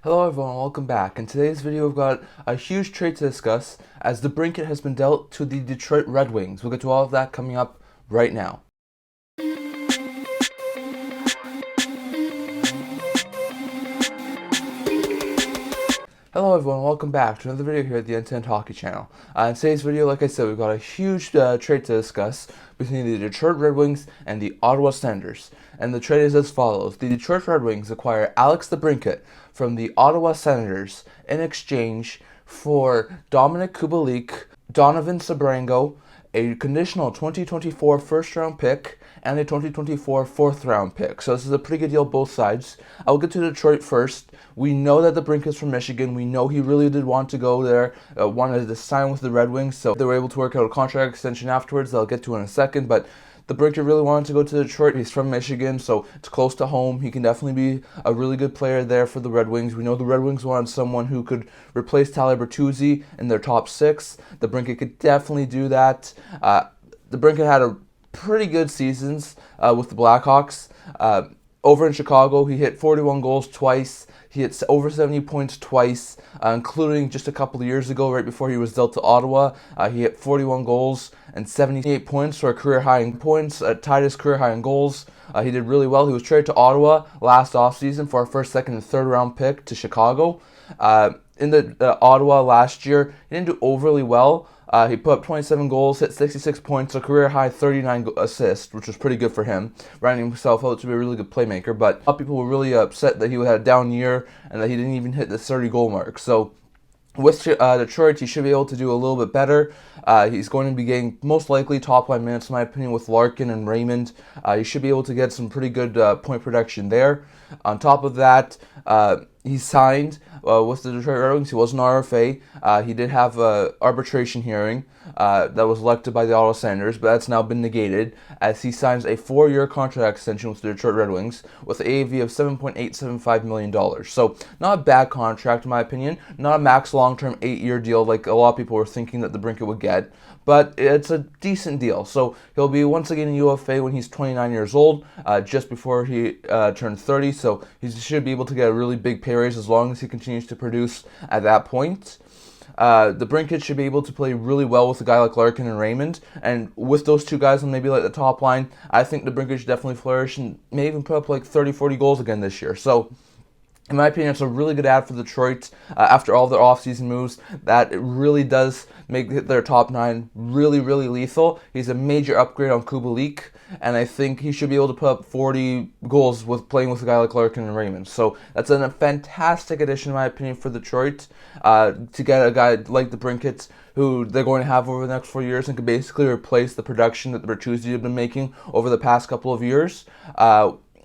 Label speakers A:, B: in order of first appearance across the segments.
A: Hello everyone, welcome back. In today's video we've got a huge trade to discuss as DeBrincat has been dealt to the Detroit Red Wings. We'll get to all of that coming up right now. Hello everyone, welcome back to another video here at the Intent Hockey channel. In today's video, like I said, we've got a huge trade to discuss between the Detroit Red Wings and the Ottawa Senators. And the trade is as follows. The Detroit Red Wings acquire Alex DeBrincat from the Ottawa Senators in exchange for Dominik Kubalik, Donovan Sebrango, a conditional 2024 first-round pick, and a 2024 fourth-round pick. So this is a pretty good deal both sides. I'll get to Detroit first. We know that DeBrincat's from Michigan. We know he really did want to go there, wanted to sign with the Red Wings, so they were able to work out a contract extension afterwards that I'll get to in a second, but DeBrincat really wanted to go to Detroit. He's from Michigan, so it's close to home. He can definitely be a really good player there for the Red Wings. We know the Red Wings wanted someone who could replace Tyler Bertuzzi in their top six. DeBrincat could definitely do that. DeBrincat had a pretty good seasons with the Blackhawks. Over in Chicago, he hit 41 goals twice. He hit over 70 points twice, including just a couple of years ago, right before he was dealt to Ottawa. He hit 41 goals and 78 points for a career high in points, tied his career high in goals. He did really well. He was traded to Ottawa last offseason for a first, second, and third round pick to Chicago. In the Ottawa last year, he didn't do overly well. He put up 27 goals, hit 66 points, a career-high 39 assists, which was pretty good for him, rounding himself out to be a really good playmaker. But a lot of people were really upset that he had a down year and that he didn't even hit the 30-goal mark. So with Detroit, he should be able to do a little bit better. He's going to be getting most likely top-line minutes, in my opinion, with Larkin and Raymond. He should be able to get some pretty good point production there. On top of that, he signed with the Detroit Red Wings. He was an RFA. He did have an arbitration hearing that was elected by the Ottawa Senators, but that's now been negated as he signs a 4-year contract extension with the Detroit Red Wings with an AAV of $7.875 million. So not a bad contract, in my opinion. Not a max long-term 8-year deal like a lot of people were thinking that DeBrincat would get, but it's a decent deal. So he'll be once again a UFA when he's 29 years old, just before he turns 30. So he should be able to get a really big pay raise as long as he continues to produce at that point. DeBrincat should be able to play really well with a guy like Larkin and Raymond, and with those two guys on maybe like the top line, I think DeBrincat should definitely flourish and may even put up like 30-40 goals again this year. So in my opinion, it's a really good ad for Detroit after all their offseason moves. That it really does make their top nine really, really lethal. He's a major upgrade on Kubalik, and I think he should be able to put up 40 goals with playing with a guy like Larkin and Raymond. So that's a fantastic addition, in my opinion, for Detroit to get a guy like DeBrincat who they're going to have over the next 4 years and can basically replace the production that the Bertuzzi have been making over the past couple of years.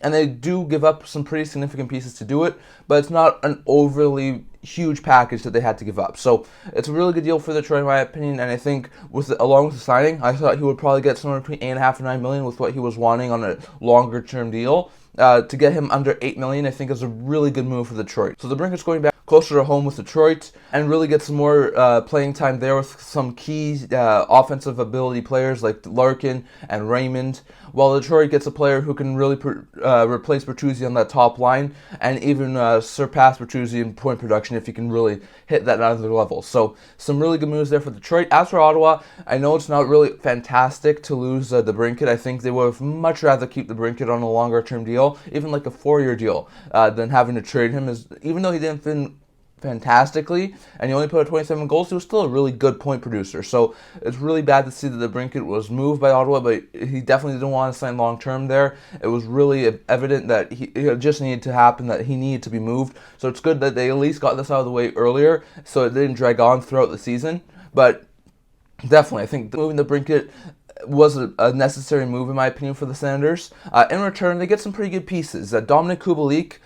A: And they do give up some pretty significant pieces to do it, but it's not an overly huge package that they had to give up. So it's a really good deal for Detroit, in my opinion, and I think along with the signing, I thought he would probably get somewhere between $8.5 and $9 million with what he was wanting on a longer-term deal. To get him under $8 million, I think is a really good move for Detroit. So DeBrincat's going back closer to home with Detroit and really get some more playing time there with some key offensive ability players like Larkin and Raymond, while Detroit gets a player who can really replace Bertuzzi on that top line and even surpass Bertuzzi in point production if he can really hit that another level. So some really good moves there for Detroit. As for Ottawa, I know it's not really fantastic to lose DeBrincat. I think they would have much rather keep DeBrincat on a longer term deal, even like a 4-year deal, than having to trade him. Even though he didn't fit fantastically and he only put up 27 goals, he was still a really good point producer. So it's really bad to see that DeBrincat was moved by Ottawa, but he definitely didn't want to sign long term there. It was really evident that it just needed to happen, that he needed to be moved. So it's good that they at least got this out of the way earlier so it didn't drag on throughout the season. But definitely, I think moving DeBrincat was a necessary move, in my opinion, for the Senators. In return, they get some pretty good pieces. Dominik Kubalik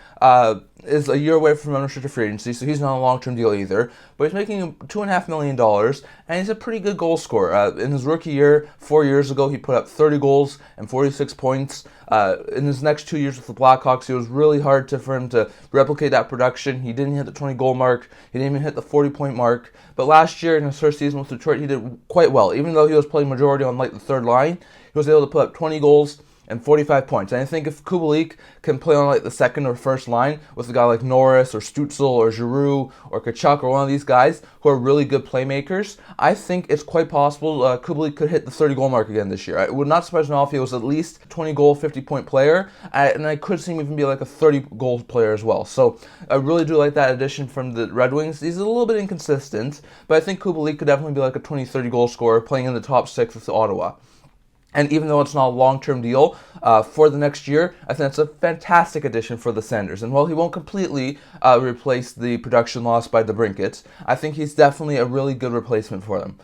A: is a year away from unrestricted free agency, so he's not a long-term deal either. But he's making $2.5 million, and he's a pretty good goal scorer. In his rookie year, 4 years ago, he put up 30 goals and 46 points. In his next 2 years with the Blackhawks, it was really hard for him to replicate that production. He didn't hit the 20-goal mark. He didn't even hit the 40-point mark. But last year, in his first season with Detroit, he did quite well. Even though he was playing majority on like the third line, he was able to put up 20 goals and 45 points. And I think if Kubalik can play on like the second or first line with a guy like Norris or Stützle or Giroux or Tkachuk or one of these guys who are really good playmakers, I think it's quite possible Kubalik could hit the 30-goal mark again this year. It would not surprise me at all if he was at least 20-goal, 50-point player, and I could see him even be like a 30-goal player as well. So I really do like that addition from the Red Wings. He's a little bit inconsistent, but I think Kubalik could definitely be like a 20, 30-goal scorer playing in the top 6 with Ottawa. And even though it's not a long-term deal for the next year, I think that's a fantastic addition for the Sanders. And while he won't completely replace the production loss by DeBrincat, I think he's definitely a really good replacement for them.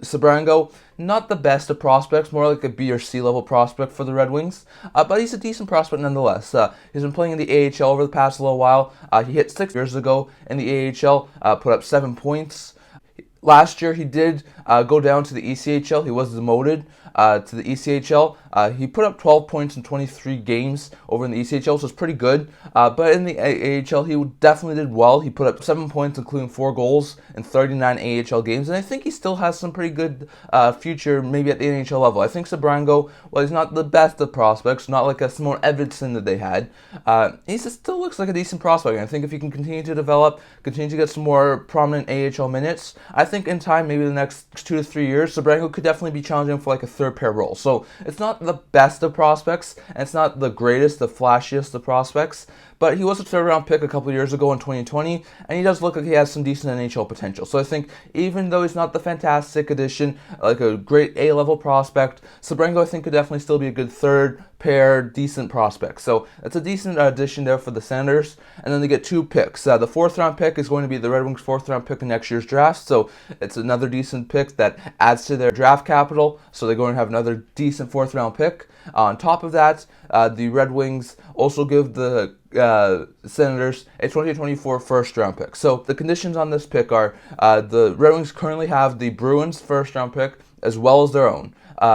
A: Sebrango, not the best of prospects, more like a B or C level prospect for the Red Wings, but he's a decent prospect nonetheless. He's been playing in the AHL over the past little while. He hit 6 years ago in the AHL, put up 7 points. Last year, he did go down to the ECHL. He was demoted to the ECHL. He put up 12 points in 23 games over in the ECHL, so it's pretty good. But in the AHL, he definitely did well. He put up 7 points, including 4 goals in 39 AHL games. And I think he still has some pretty good future, maybe at the NHL level. I think Sebrango, well, he's not the best of prospects, not like a Simon Edvinsson that they had. He still looks like a decent prospect. And I think if he can continue to develop, continue to get some more prominent AHL minutes, I think in time, maybe the next 2 to 3 years, Sebrango could definitely be challenging for like a third pair role. So it's not the best of prospects, and it's not the greatest, the flashiest of prospects, but he was a third-round pick a couple years ago in 2020, and he does look like he has some decent NHL potential. So I think even though he's not the fantastic addition, like a great A-level prospect, Sebrango I think could definitely still be a good third pair, decent prospect. So it's a decent addition there for the Sanders. And then they get 2 picks. The 4th-round pick is going to be the Red Wings' 4th-round pick in next year's draft. So it's another decent pick that adds to their draft capital. So they're going to have another decent 4th-round pick. On top of that, the Red Wings also give the Senators a 2024 first-round pick. So the conditions on this pick are the Red Wings currently have the Bruins' first-round pick as well as their own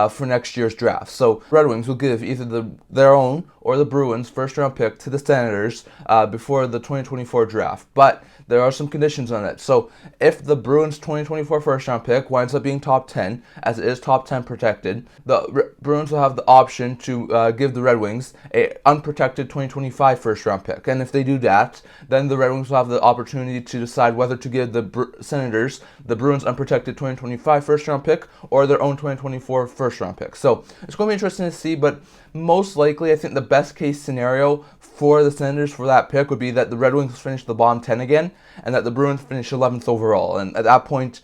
A: for next year's draft. So Red Wings will give either their own or the Bruins' first-round pick to the Senators before the 2024 draft. But there are some conditions on it. So if the Bruins' 2024 first-round pick winds up being top 10, as it is top 10 protected, the Bruins will have the option to give the Red Wings a unprotected 2025 first-round pick. And if they do that, then the Red Wings will have the opportunity to decide whether to give the Senators the Bruins' unprotected 2025 first-round pick or their own 2024 first-round pick. So it's going to be interesting to see, but most likely I think the best case scenario for the Senators for that pick would be that the Red Wings finish the bottom 10 again and that the Bruins finish 11th overall. And at that point,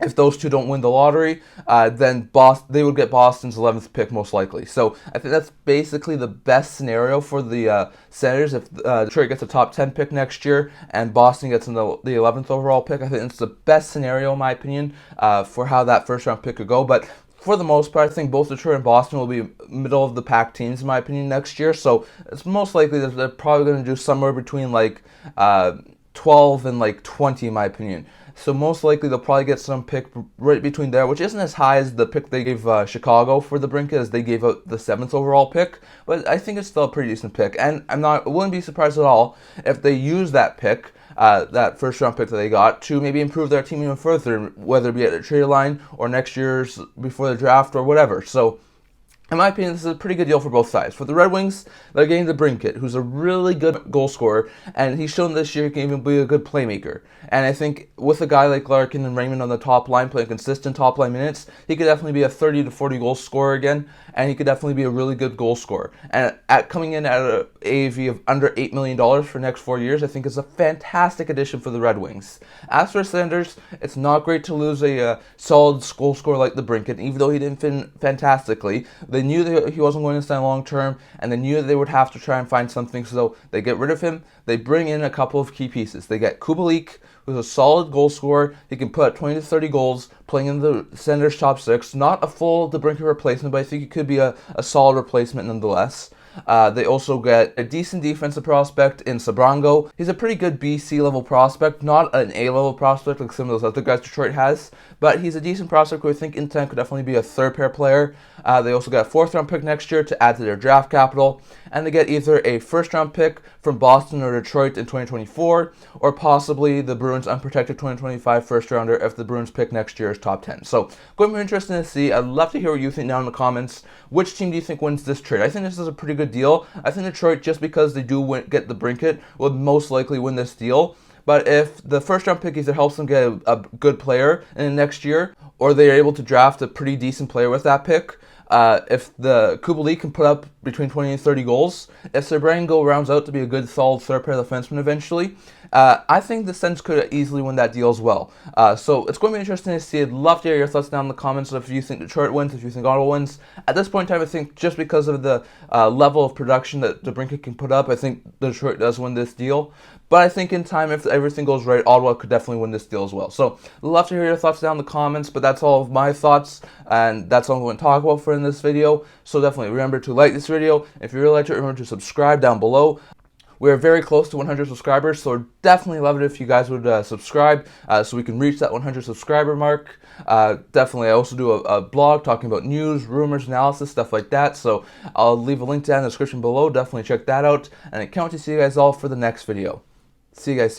A: if those two don't win the lottery, then they would get Boston's 11th pick most likely. So I think that's basically the best scenario for the Senators. If Detroit gets a top 10 pick next year and Boston gets the 11th overall pick, I think it's the best scenario in my opinion for how that first round pick could go. But for the most part, I think both Detroit and Boston will be middle of the pack teams in my opinion next year. So it's most likely that they're probably going to do somewhere between like 12 and like 20 in my opinion. So most likely they'll probably get some pick right between there, which isn't as high as the pick they gave Chicago for DeBrincat, as they gave out the 7th overall pick. But I think it's still a pretty decent pick, and I wouldn't be surprised at all if they use that pick, that first round pick that they got, to maybe improve their team even further, whether it be at the trade line or next year's before the draft or whatever. So in my opinion, this is a pretty good deal for both sides. For the Red Wings, they're getting DeBrincat, who's a really good goal scorer, and he's shown this year he can even be a good playmaker. And I think with a guy like Larkin and Raymond on the top line, playing consistent top line minutes, he could definitely be a 30 to 40 goal scorer again, and he could definitely be a really good goal scorer. And coming in at an AAV of under $8 million for the next 4 years, I think is a fantastic addition for the Red Wings. As for Sanders, it's not great to lose a solid goal scorer like DeBrincat, even though he didn't fit fantastically. They knew that he wasn't going to sign long term, and they knew that they would have to try and find something, so they get rid of him. They bring in a couple of key pieces. They get Kubalik, who's a solid goal scorer. He can put up 20 to 30 goals playing in the Senators' top 6. Not a full DeBrincat replacement, but I think he could be a solid replacement nonetheless. They also get a decent defensive prospect in Sebrango. He's a pretty good B/C level prospect, not an A level prospect like some of those other guys Detroit has, but he's a decent prospect who I think in time could definitely be a third pair player. They also get a 4th round pick next year to add to their draft capital, and they get either a 1st round pick from Boston or Detroit in 2024, or possibly the Bruins' unprotected 2025 first rounder if the Bruins pick next year's top 10. So, going to be interesting to see. I'd love to hear what you think down in the comments. Which team do you think wins this trade? I think this is a pretty good deal. I think Detroit, just because they do get DeBrincat, would most likely win this deal. But if the 1st round pick either helps them get a good player in the next year, or they are able to draft a pretty decent player with that pick, if the Kubalik can put up between 20 and 30 goals, if Sebrango rounds out to be a good, solid third pair defenseman eventually, I think the Sens could easily win that deal as well. So it's going to be interesting to see. I'd love to hear your thoughts down in the comments if you think Detroit wins, if you think Ottawa wins. At this point in time, I think just because of the level of production that DeBrincat can put up, I think Detroit does win this deal. But I think in time, if everything goes right, Ottawa could definitely win this deal as well. So I'd love to hear your thoughts down in the comments, but that's all of my thoughts, and that's all I'm going to talk about for in this video. So definitely remember to like this video. If you really liked it, remember to subscribe down below. We're very close to 100 subscribers, so definitely love it if you guys would subscribe so we can reach that 100 subscriber mark. Definitely, I also do a blog talking about news, rumors, analysis, stuff like that. So I'll leave a link down in the description below. Definitely check that out. And I can't wait to see you guys all for the next video. See you guys soon.